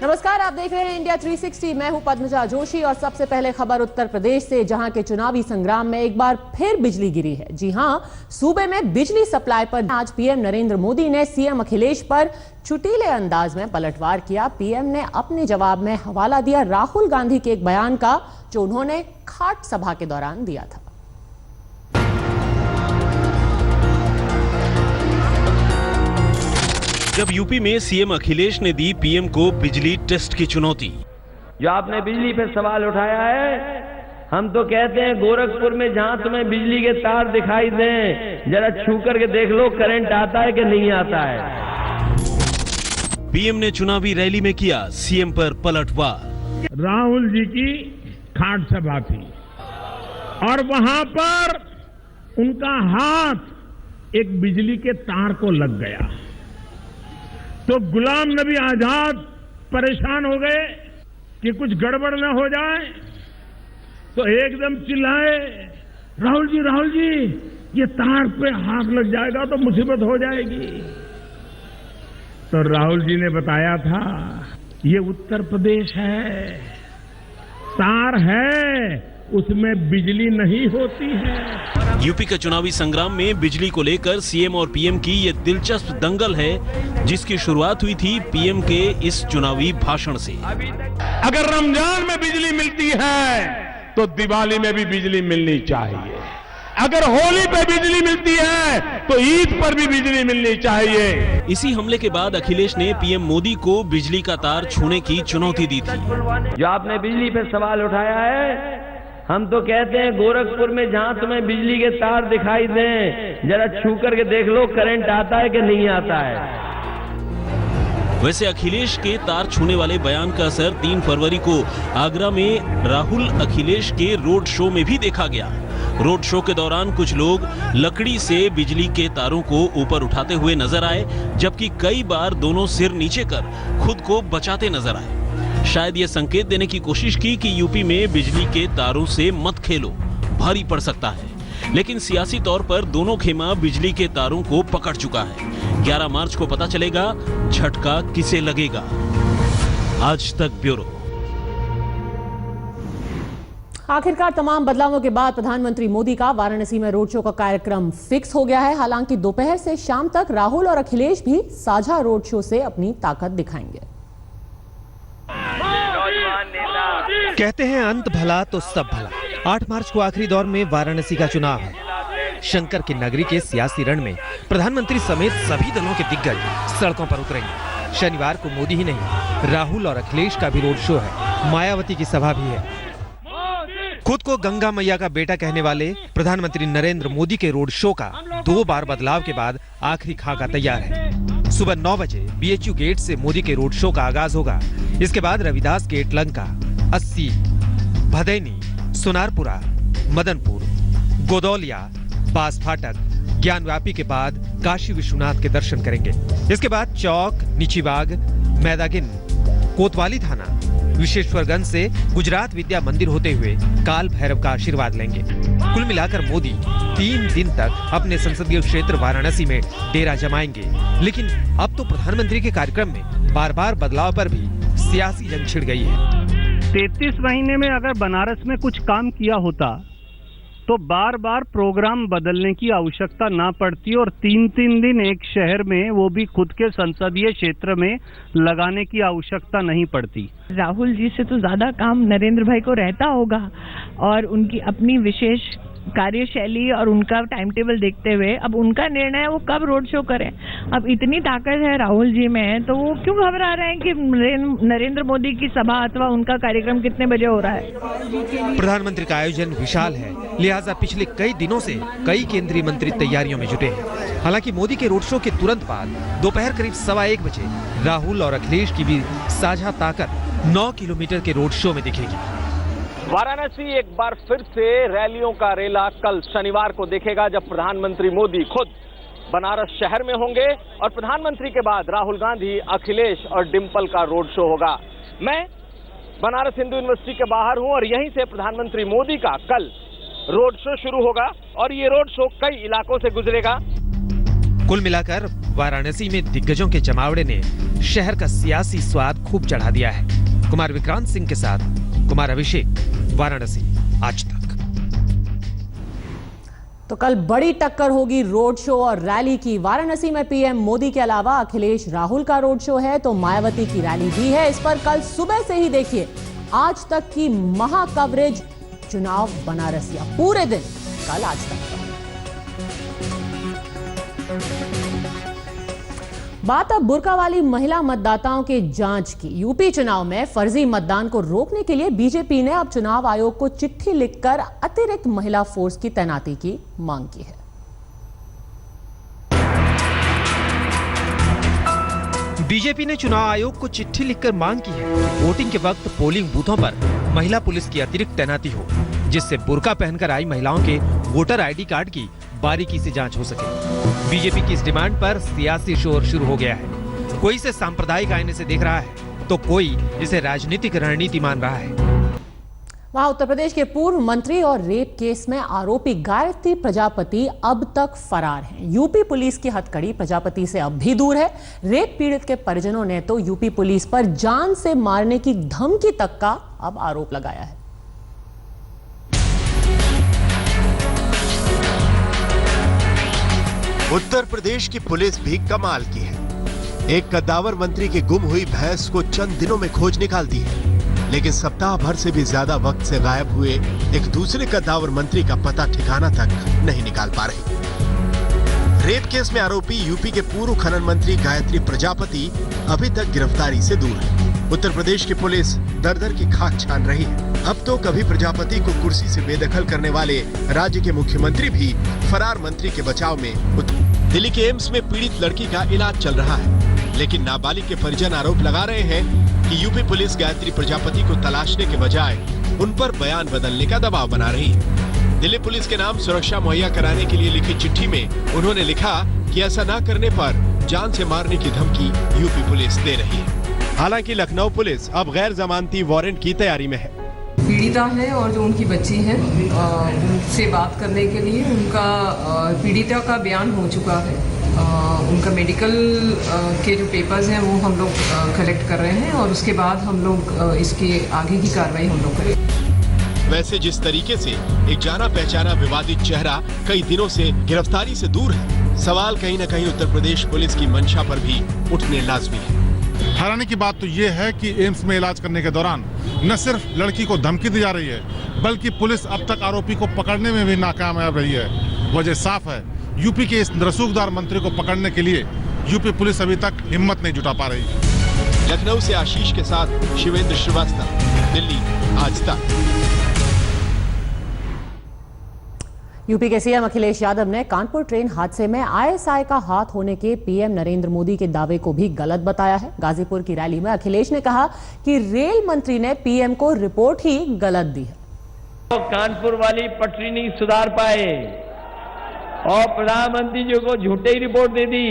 नमस्कार, आप देख रहे हैं इंडिया 360। मैं हूं पद्मजा जोशी और सबसे पहले खबर उत्तर प्रदेश से, जहां के चुनावी संग्राम में एक बार फिर बिजली गिरी है। जी हां, सूबे में बिजली सप्लाई पर आज पीएम नरेंद्र मोदी ने सीएम अखिलेश पर चुटीले अंदाज में पलटवार किया। पीएम ने अपने जवाब में हवाला दिया राहुल गांधी के एक बयान का, जो उन्होंने खाट सभा के दौरान दिया था। जब यूपी में सीएम अखिलेश ने दी पीएम को बिजली टेस्ट की चुनौती। जो आपने बिजली पे सवाल उठाया है, हम तो कहते हैं गोरखपुर में जहां तुम्हें बिजली के तार दिखाई दें, जरा छू करके देख लो करंट आता है कि नहीं आता है। पीएम ने चुनावी रैली में किया सीएम पर पलटवार। राहुल जी की खाट सभा थी और वहां पर उनका हाथ एक बिजली के तार को लग गया, तो गुलाम नबी आजाद परेशान हो गए कि कुछ गड़बड़ न हो जाए, तो एकदम चिल्लाए, राहुल जी ये तार पे हाथ लग जाएगा तो मुसीबत हो जाएगी। तो राहुल जी ने बताया था, ये उत्तर प्रदेश है, तार है, उसमें बिजली नहीं होती है। यूपी का चुनावी संग्राम में बिजली को लेकर सीएम और पीएम की ये दिलचस्प दंगल है, जिसकी शुरुआत हुई थी पीएम के इस चुनावी भाषण से। अगर रमजान में बिजली मिलती है तो दिवाली में भी बिजली मिलनी चाहिए, अगर होली पे बिजली मिलती है तो ईद पर भी बिजली मिलनी चाहिए। इसी हमले के बाद अखिलेश ने पीएम मोदी को बिजली का तार छूने की चुनौती दी थी। जो आपने बिजली पे सवाल उठाया है, हम तो कहते हैं गोरखपुर में जहां तुम्हें बिजली के तार दिखाई दें, जरा छू करके देख लो करंट आता है कि नहीं आता है। वैसे अखिलेश के तार छूने वाले बयान का असर 3 फरवरी को आगरा में राहुल अखिलेश के रोड शो में भी देखा गया। रोड शो के दौरान कुछ लोग लकड़ी से बिजली के तारों को ऊपर उठाते हुए नजर आए, जबकि कई बार दोनों सिर नीचे कर खुद को बचाते नजर आए। शायद ये संकेत देने की कोशिश की कि यूपी में बिजली के तारों से मत खेलो, भारी पड़ सकता है। लेकिन सियासी तौर पर दोनों खेमा बिजली के तारों को पकड़ चुका है। 11 मार्च को पता चलेगा झटका किसे लगेगा। आज तक ब्यूरो। आखिरकार तमाम बदलावों के बाद प्रधानमंत्री मोदी का वाराणसी में रोड शो का कार्यक्रम फिक्स हो गया है। हालांकि दोपहर से शाम तक राहुल और अखिलेश भी साझा रोड शो से अपनी ताकत दिखाएंगे। कहते हैं अंत भला तो सब भला। 8 मार्च को आखिरी दौर में वाराणसी का चुनाव है। शंकर की नगरी के सियासी रण में प्रधानमंत्री समेत सभी दलों के दिग्गज सड़कों पर उतरेंगे। शनिवार को मोदी ही नहीं, राहुल और अखिलेश का भी रोड शो है। मायावती की सभा भी है। खुद को गंगा मैया का बेटा कहने वाले प्रधानमंत्री नरेंद्र मोदी के रोड शो का 2 बार बदलाव के बाद आखिरी खाका तैयार है। सुबह 9 बजे बीएचयू गेट से मोदी के रोड शो का आगाज होगा। इसके बाद रविदास गेट, लंका, अस्सी, भदैनी, सुनारपुरा, मदनपुर, गोदौलिया, बास फाटक, ज्ञानव्यापी के बाद काशी विश्वनाथ के दर्शन करेंगे। इसके बाद चौक, निचीबाग, मैदागिन, कोतवाली थाना, विश्वेश्वरगंज से गुजरात विद्या मंदिर होते हुए काल भैरव का आशीर्वाद लेंगे। कुल मिलाकर मोदी 3 दिन तक अपने संसदीय क्षेत्र वाराणसी में डेरा जमाएंगे। लेकिन अब तो प्रधानमंत्री के कार्यक्रम में बार बार बदलाव पर भी सियासी जंग छिड़ गई है। 33 महीने में अगर बनारस में कुछ काम किया होता तो बार बार प्रोग्राम बदलने की आवश्यकता ना पड़ती और 3-3 दिन एक शहर में, वो भी खुद के संसदीय क्षेत्र में लगाने की आवश्यकता नहीं पड़ती। राहुल जी से तो ज्यादा काम नरेंद्र भाई को रहता होगा और उनकी अपनी विशेष कार्यशैली और उनका टाइम टेबल देखते हुए अब उनका निर्णय है वो कब रोड शो करें। अब इतनी ताकत है राहुल जी में, तो वो क्यों घबरा रहे हैं कि नरेंद्र मोदी की सभा अथवा उनका कार्यक्रम कितने बजे हो रहा है। प्रधानमंत्री का आयोजन विशाल है, लिहाजा पिछले कई दिनों से कई केंद्रीय मंत्री तैयारियों में जुटे हैं। हालांकि मोदी के रोड शो के तुरंत बाद दोपहर करीब 1:15 बजे राहुल और अखिलेश की भी साझा ताकत 9 किलोमीटर के रोड शो में दिखेगी। वाराणसी एक बार फिर से रैलियों का रेला कल शनिवार को देखेगा, जब प्रधानमंत्री मोदी खुद बनारस शहर में होंगे और प्रधानमंत्री के बाद राहुल गांधी, अखिलेश और डिंपल का रोड शो होगा। मैं बनारस हिंदू यूनिवर्सिटी के बाहर हूं और यहीं से प्रधानमंत्री मोदी का कल रोड शो शुरू होगा और ये रोड शो कई इलाकों से गुजरेगा। कुल मिलाकर वाराणसी में दिग्गजों के जमावड़े ने शहर का सियासी स्वाद खूब चढ़ा दिया है। कुमार विक्रांत सिंह के साथ कुमार अभिषेक, वाराणसी, आज तक। तो कल बड़ी टक्कर होगी रोड शो और रैली की। वाराणसी में पीएम मोदी के अलावा अखिलेश राहुल का रोड शो है तो मायावती की रैली भी है। इस पर कल सुबह से ही देखिए आज तक की महा कवरेज। चुनाव बनारसिया पूरे दिन कल आज तक। बात अब बुर्का वाली महिला मतदाताओं के जांच की। यूपी चुनाव में फर्जी मतदान को रोकने के लिए बीजेपी ने अब चुनाव आयोग को चिट्ठी लिखकर अतिरिक्त महिला फोर्स की तैनाती की मांग की है। बीजेपी ने चुनाव आयोग को चिट्ठी लिखकर मांग की है कि वोटिंग के वक्त पोलिंग बूथों पर महिला पुलिस की अतिरिक्त तैनाती हो, जिससे बुर्का पहनकर आई महिलाओं के वोटर आईडी कार्ड की बारीकी से जांच हो सके। बीजेपी की इस डिमांड पर सियासी शोर शुरू हो गया है। कोई इसे सांप्रदायिक आईने से देख रहा है तो कोई इसे राजनीतिक रणनीति मान रहा है। वहां उत्तर प्रदेश के पूर्व मंत्री और रेप केस में आरोपी गायत्री प्रजापति अब तक फरार हैं। यूपी पुलिस की हथकड़ी प्रजापति से अब भी दूर है। रेप पीड़ित के परिजनों ने तो यूपी पुलिस पर जान से मारने की धमकी तक का अब आरोप लगाया है। उत्तर प्रदेश की पुलिस भी कमाल की है। एक कद्दावर मंत्री की गुम हुई भैंस को चंद दिनों में खोज निकालती है, लेकिन सप्ताह भर से भी ज्यादा वक्त से गायब हुए एक दूसरे कद्दावर मंत्री का पता ठिकाना तक नहीं निकाल पा रही। रेप केस में आरोपी यूपी के पूर्व खनन मंत्री गायत्री प्रजापति अभी तक गिरफ्तारी से दूर है। उत्तर प्रदेश की पुलिस दर-दर की खाक छान रही है। अब तो कभी प्रजापति को कुर्सी से बेदखल करने वाले राज्य के मुख्यमंत्री भी फरार मंत्री के बचाव में उतरे। दिल्ली के एम्स में पीड़ित लड़की का इलाज चल रहा है, लेकिन नाबालिग के परिजन आरोप लगा रहे हैं कि यूपी पुलिस गायत्री प्रजापति को तलाशने के बजाय उन पर बयान बदलने का दबाव बना रही है। दिल्ली पुलिस के नाम सुरक्षा मुहैया कराने के लिए लिखी चिट्ठी में उन्होंने लिखा कि ऐसा न करने पर जान से मारने की धमकी यूपी पुलिस दे रही है। हालांकि लखनऊ पुलिस अब गैर जमानती वारंट की तैयारी में है। पीड़िता है और जो उनकी बच्ची है उनसे बात करने के लिए उनका पीड़िता का बयान हो चुका है। उनका मेडिकल के जो पेपर्स हैं वो हम लोग कलेक्ट कर रहे हैं और उसके बाद हम लोग इसके आगे की कार्रवाई हम लोग करेंगे। वैसे जिस तरीके से एक जाना पहचाना विवादित चेहरा कई दिनों से गिरफ्तारी से दूर है, सवाल कहीं न कहीं उत्तर प्रदेश पुलिस की मंशा पर भी उठने लाजमी है। हैरानी की बात तो ये है कि एम्स में इलाज करने के दौरान न सिर्फ लड़की को धमकी दी जा रही है, बल्कि पुलिस अब तक आरोपी को पकड़ने में भी नाकामयाब रही है। वजह साफ है, यूपी के इस रसूखदार मंत्री को पकड़ने के लिए यूपी पुलिस अभी तक हिम्मत नहीं जुटा पा रही। लखनऊ से आशीष के साथ शिवेंद्र श्रीवास्तव, दिल्ली, आज तक। यूपी के सीएम अखिलेश यादव ने कानपुर ट्रेन हादसे में आईएसआई का हाथ होने के पीएम नरेंद्र मोदी के दावे को भी गलत बताया है। गाजीपुर की रैली में अखिलेश ने कहा कि रेल मंत्री ने पीएम को रिपोर्ट ही गलत दी है। तो कानपुर वाली पटरी नहीं सुधार पाए और प्रधानमंत्री जी को झूठी रिपोर्ट दे दी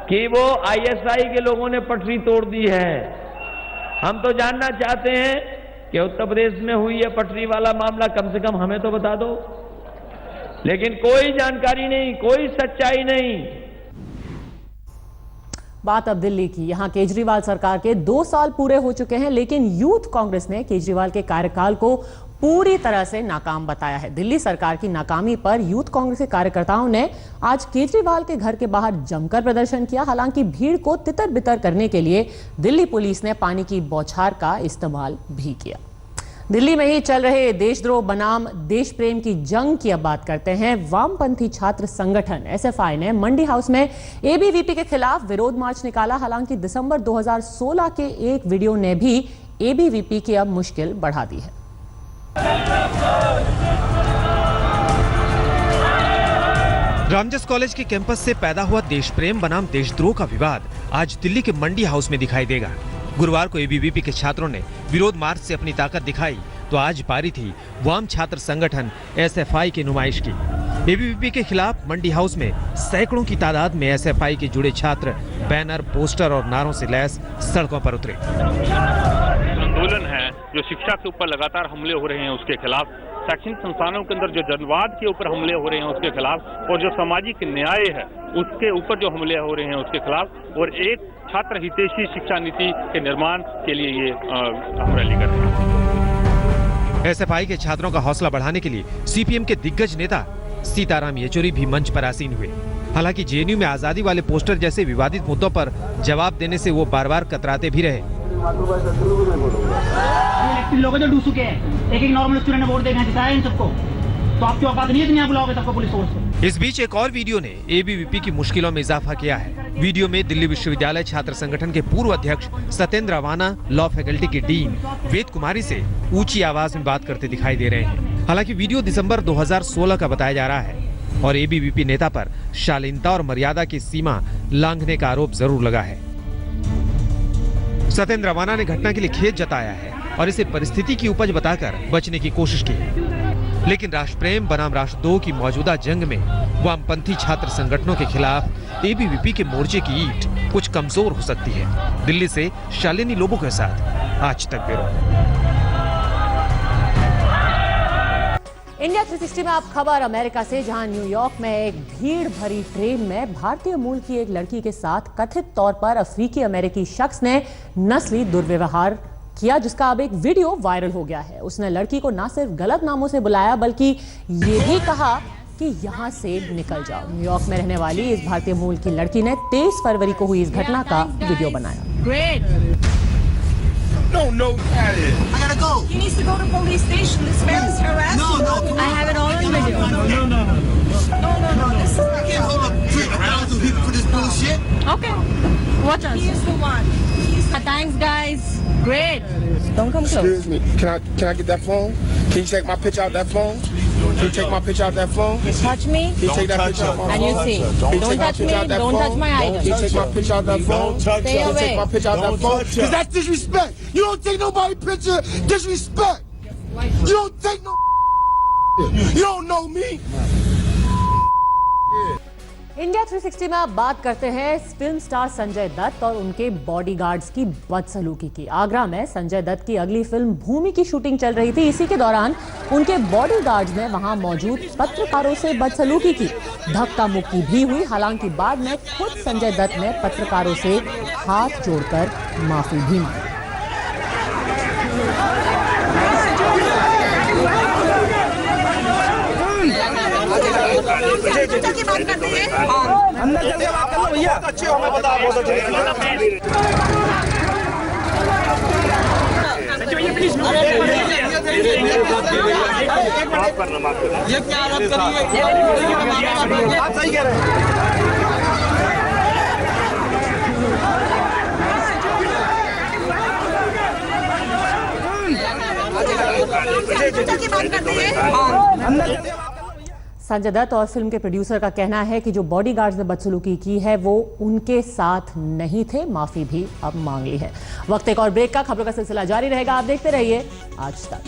कि वो आईएसआई के लोगों ने पटरी तोड़ दी है। हम तो जानना चाहते हैं कि उत्तर प्रदेश में हुई है पटरी वाला मामला, कम से कम हमें तो बता दो। लेकिन कोई जानकारी नहीं, कोई सच्चाई नहीं। बात अब दिल्ली की। यहां केजरीवाल सरकार के 2 साल पूरे हो चुके हैं, लेकिन यूथ कांग्रेस ने केजरीवाल के कार्यकाल को पूरी तरह से नाकाम बताया है। दिल्ली सरकार की नाकामी पर यूथ कांग्रेस के कार्यकर्ताओं ने आज केजरीवाल के घर के बाहर जमकर प्रदर्शन किया। हालांकि भीड़ को तितर बितर करने के लिए दिल्ली पुलिस ने पानी की बौछार का इस्तेमाल भी किया। दिल्ली में ही चल रहे देशद्रोह बनाम देश प्रेम की जंग की अब बात करते हैं। वामपंथी छात्र संगठन एसएफआई ने मंडी हाउस में एबीवीपी के खिलाफ विरोध मार्च निकाला। हालांकि दिसंबर 2016 के एक वीडियो ने भी एबीवीपी की अब मुश्किल बढ़ा दी है। रामजस कॉलेज के कैंपस से पैदा हुआ देश प्रेम बनाम देशद्रोह का विवाद आज दिल्ली के मंडी हाउस में दिखाई देगा। गुरुवार को एबीवीपी के छात्रों ने विरोध मार्च से अपनी ताकत दिखाई तो आज पारी थी वाम छात्र संगठन एसएफआई की नुमाइश की। एबीवीपी के खिलाफ मंडी हाउस में सैकड़ों की तादाद में एसएफआई के जुड़े छात्र बैनर, पोस्टर और नारों से लैस सड़कों पर उतरे। आंदोलन है जो शिक्षा के ऊपर लगातार हमले हो रहे हैं उसके खिलाफ शैक्षणिक संस्थानों के अंदर जो जनवाद के ऊपर हमले हो रहे हैं उसके खिलाफ, और जो सामाजिक न्याय है उसके ऊपर जो हमले हो रहे हैं उसके खिलाफ, और एक छात्र हितैषी शिक्षा नीति के निर्माण के लिए ये हम रैली कर रहे हैं। एसएफआई के छात्रों का हौसला बढ़ाने के लिए सीपीएम के दिग्गज नेता सीताराम येचुरी भी मंच पर आसीन हुए। हालांकि जेएनयू में आजादी वाले पोस्टर जैसे विवादित मुद्दों पर जवाब देने से वो बार बार कतराते भी रहे। लोग जो डूसू के हैं, एक नॉर्मल स्टूडेंट ने वोट देना है इन सबको, तो आपकी औकात नहीं है कि नहीं बुलाओगे सबको पुलिस फोर्स को। इस बीच एक और वीडियो ने एबीवीपी की मुश्किलों में इजाफा किया है। वीडियो में दिल्ली विश्वविद्यालय छात्र संगठन के पूर्व अध्यक्ष सत्येंद्र अवाना लॉ फैकल्टी की डीन वेद कुमारी से ऊंची आवाज में बात करते दिखाई दे रहे हैं। हालांकि वीडियो दिसंबर 2016 का बताया जा रहा है और एबीवीपी नेता पर शालीनता और मर्यादा की सीमा लांघने का आरोप जरूर लगा है। सत्येंद्र अवाना ने घटना के लिए खेद जताया है और इसे परिस्थिति की उपज बताकर बचने की कोशिश की है। लेकिन राष्ट्र प्रेम बनाम राष्ट्र 2 की मौजूदा जंग में वामपंथी छात्र संगठनों के खिलाफ एबीवीपी के मोर्चे की ईंट कुछ कमजोर हो सकती है। दिल्ली से शालिनी लोबो के साथ आज तक ब्यूरो। इंडिया 360 में आप खबर अमेरिका से, जहां न्यूयॉर्क में एक भीड़ भरी ट्रेन में भारतीय मूल की एक लड़की के साथ कथित तौर पर अफ्रीकी अमेरिकी शख्स ने नस्ली दुर्व्यवहार किया, जिसका अब एक वीडियो वायरल हो गया है। उसने लड़की को न सिर्फ गलत नामों से बुलाया बल्कि ये भी कहा कि यहां से निकल जाओ। न्यूयॉर्क में रहने वाली इस भारतीय मूल की लड़की ने 23 फरवरी को हुई इस घटना का वीडियो बनाया। No, I gotta go. He needs to go to police station. This man is harassing. No. I have it all on video. No. No. This is I can't hold up 3,000 people for this bullshit. Okay. Watch us. He is the one. Thanks, guys. Great. Don't come close. Excuse me. Can I get that phone? Can you take my picture out that phone? Can you take my picture out that phone? You touch me. Can you take that picture out my phone? And you see. Don't touch me. Don't touch my item. Can you take my picture out that phone? Stay Can you away. take my picture out that phone? Because that's disrespect. You don't take nobody picture. Disrespect. You don't take no. You don't know me. India 360 में आप बात करते हैं film star Sanjay Dutt और उनके bodyguards की बदसलूकी की। आगरा में संजय दत्त की अगली फिल्म भूमि की शूटिंग चल रही थी। इसी के दौरान उनके बॉडीगार्ड्स ने वहां मौजूद पत्रकारों से बदसलूकी की, धक्का मुक्की भी हुई। हालांकि बाद में खुद संजय दत्त ने पत्रकारों से हाथ जोड़कर माफी भी मांगी। की बात करते हैं। अंदर चल के बात कर लो भैया। अच्छे हो, मैं बता बहुत अच्छे। ये क्या हालत करी है? आप सही कह रहे हैं। की बात करते हैं। संजय दत्त और फिल्म के प्रोड्यूसर का कहना है कि जो बॉडीगार्ड्स ने बदसलूकी की है वो उनके साथ नहीं थे, माफी भी अब मांग ली है। वक्त एक और ब्रेक का, खबरों का सिलसिला जारी रहेगा। आप देखते रहिए आज तक।